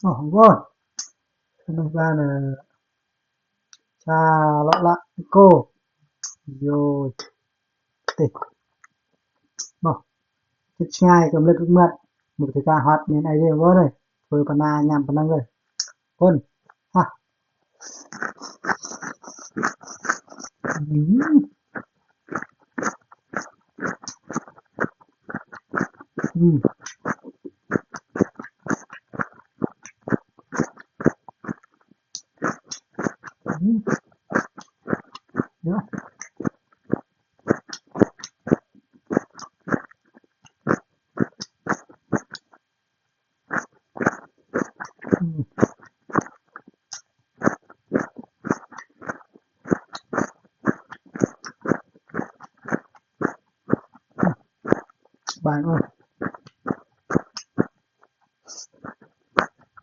không có nó ra là cha lọ lạ cô vô tịch bỏ cái ngay cầm lên cái mặt một cái ca hoạt nên ai đều có đây thôi pana nhằm pana rồi con ha ừ. Ừ. Ừ. Đó. Ừ. Bạn ơi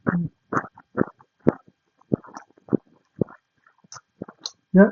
ừ. Nhớ